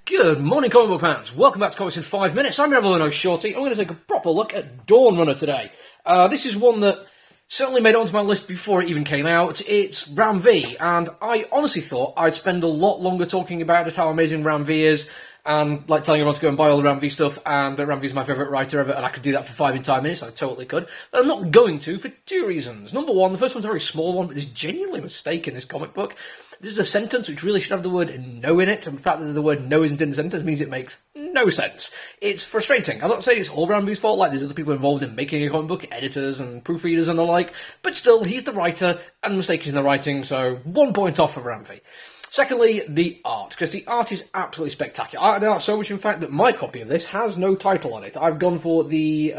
Good morning, comic book fans. Welcome back to Comics in 5 Minutes. I'm your other Shorty. I'm going to take a proper look at Dawnrunner today. This is one that certainly made it onto my list before it even came out. It's Ram V, and I honestly thought I'd spend a lot longer talking about just how amazing Ram V is, and like telling everyone to go and buy all the Ram V stuff, and that Ram V is my favourite writer ever, and I could do that for 5 entire minutes. I totally could. But I'm not going to for two reasons. Number one, the first one's a very small one, but there's genuinely a mistake in this comic book. This is a sentence which really should have the word no in it, and the fact that the word no isn't in the sentence means it makes no sense. It's frustrating. I'm not saying it's all Ram V's fault, like there's other people involved in making a comic book, editors and proofreaders and the like, but still, he's the writer, and the mistake is in the writing, so 1 point off for Ram V. Secondly, the art, because the art is absolutely spectacular. The art so much, in fact, that my copy of this has no title on it. I've gone for the,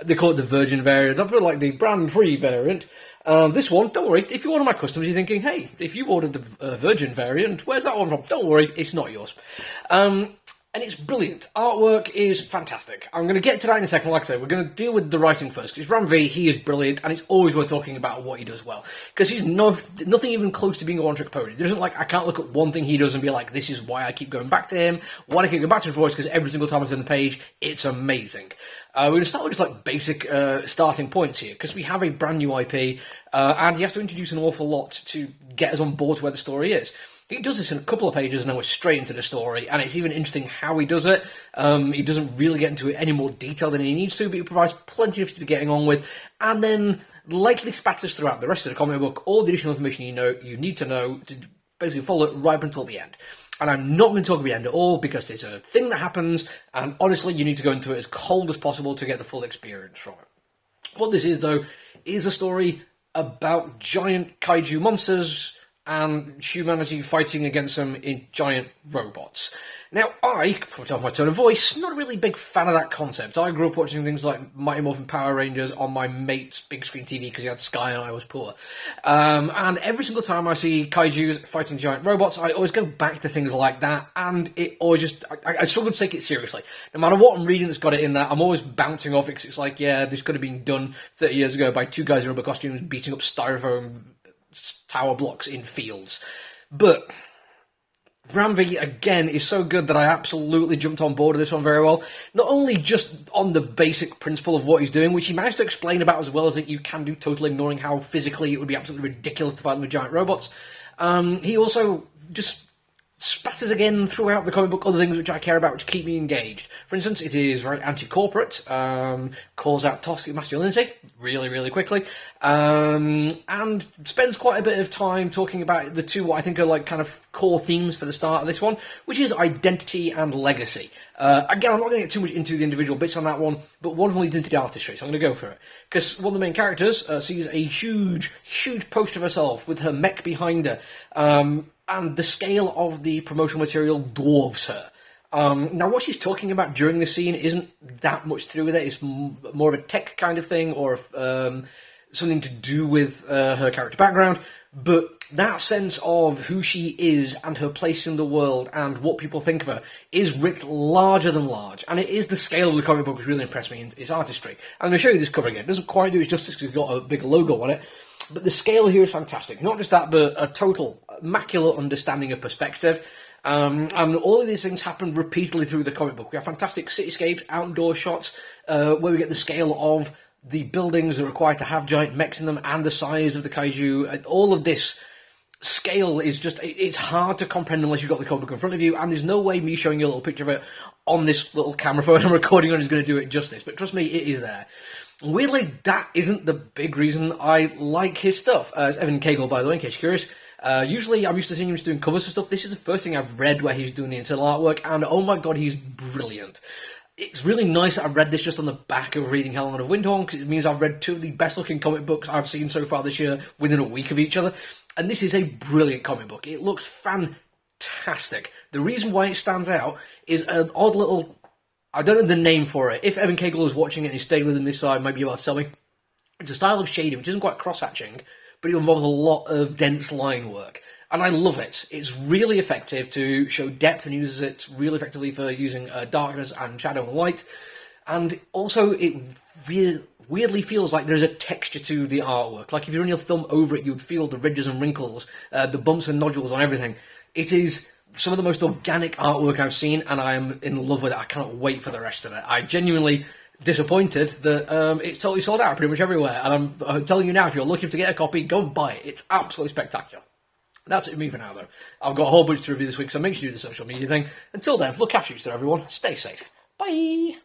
they call it the Virgin variant. I've got like the brand-free variant. This one, don't worry, if you're one of my customers, you're thinking, hey, if you ordered the Virgin variant, where's that one from? Don't worry, it's not yours. And it's brilliant. Artwork is fantastic. I'm going to get to that in a second. Like I say, we're going to deal with the writing first, because Ram V, he is brilliant, and it's always worth talking about what he does well. Because he's nothing even close to being a one-trick pony. There isn't like, I can't look at one thing he does and be like, this is why I keep going back to him, why I keep going back to his voice, because every single time I turn the page, it's amazing. We're going to start with just like basic starting points here, because we have a brand new IP, and he has to introduce an awful lot to get us on board to where the story is. He does this in a couple of pages and then we're straight into the story, and it's even interesting how he does it. He doesn't really get into it any more detail than he needs to, but he provides plenty of to be getting on with, and then lightly spatters throughout the rest of the comic book all the additional information you need to know to basically follow it right up until the end. And I'm not going to talk about the end at all, because it's a thing that happens, and honestly, you need to go into it as cold as possible to get the full experience from it. What this is, though, is a story about giant kaiju monsters and humanity fighting against them in giant robots. Now, I, can tell my tone of voice, not a really big fan of that concept. I grew up watching things like Mighty Morphin Power Rangers on my mate's big screen TV because he had Sky and I was poor. And every single time I see kaijus fighting giant robots, I always go back to things like that, and it always just, I struggle to take it seriously. No matter what I'm reading that's got it in there, I'm always bouncing off it, because it's like, yeah, this could have been done 30 years ago by two guys in rubber costumes beating up styrofoam tower blocks in fields. But Ram V, again, is so good that I absolutely jumped on board with this one very well. Not only just on the basic principle of what he's doing, which he managed to explain about as well as you can do, totally ignoring how physically it would be absolutely ridiculous to fight with giant robots. He also just spatters again throughout the comic book other things which I care about, which keep me engaged. For instance, it is very anti-corporate, calls out toxic masculinity really, really quickly, and spends quite a bit of time talking about the two, what I think are like kind of core themes for the start of this one, which is identity and legacy. Again, I'm not going to get too much into the individual bits on that one, but one of them leads into the artistry, so I'm going to go for it. Because one of the main characters sees a huge, huge poster of herself with her mech behind her, and the scale of the promotional material dwarfs her. Now, what she's talking about during this scene isn't that much to do with it. It's more of a tech kind of thing, or something to do with her character background. But that sense of who she is and her place in the world and what people think of her is writ larger than large. And it is the scale of the comic book which really impressed me in its artistry. I'm going to show you this cover again. It doesn't quite do its justice because it's got a big logo on it. But the scale here is fantastic. Not just that, but a total immaculate understanding of perspective. And all of these things happen repeatedly through the comic book. We have fantastic cityscapes, outdoor shots, where we get the scale of the buildings that are required to have giant mechs in them and the size of the kaiju. And all of this scale is just, it's hard to comprehend unless you've got the comic book in front of you, and there's no way me showing you a little picture of it on this little camera phone I'm recording on is going to do it justice. But trust me, it is there. Weirdly, that isn't the big reason I like his stuff. It's Evan Cagle, by the way, in case you're curious. Usually, I'm used to seeing him just doing covers and stuff. This is the first thing I've read where he's doing the internal artwork, and oh my god, he's brilliant. It's really nice that I've read this just on the back of reading Helen of Windhorn, because it means I've read two of the best-looking comic books I've seen so far this year within a week of each other. And this is a brilliant comic book. It looks fantastic. The reason why it stands out is an odd little, I don't know the name for it. If Evan Cagle is watching it and he stayed with him this side, might be able to tell me. It's a style of shading which isn't quite cross-hatching, but it involves a lot of dense line work. And I love it. It's really effective to show depth, and uses it really effectively for using darkness and shadow and light. And also, it weirdly feels like there's a texture to the artwork. Like if you run your thumb over it, you'd feel the ridges and wrinkles, the bumps and nodules on everything. It is some of the most organic artwork I've seen, and I am in love with it. I cannot wait for the rest of it. I'm genuinely disappointed that it's totally sold out pretty much everywhere, and I'm telling you now, if you're looking to get a copy, go and buy it. It's absolutely spectacular. That's it for me for now, though. I've got a whole bunch to review this week, so make sure you do the social media thing. Until then, look after each other, everyone. Stay safe. Bye!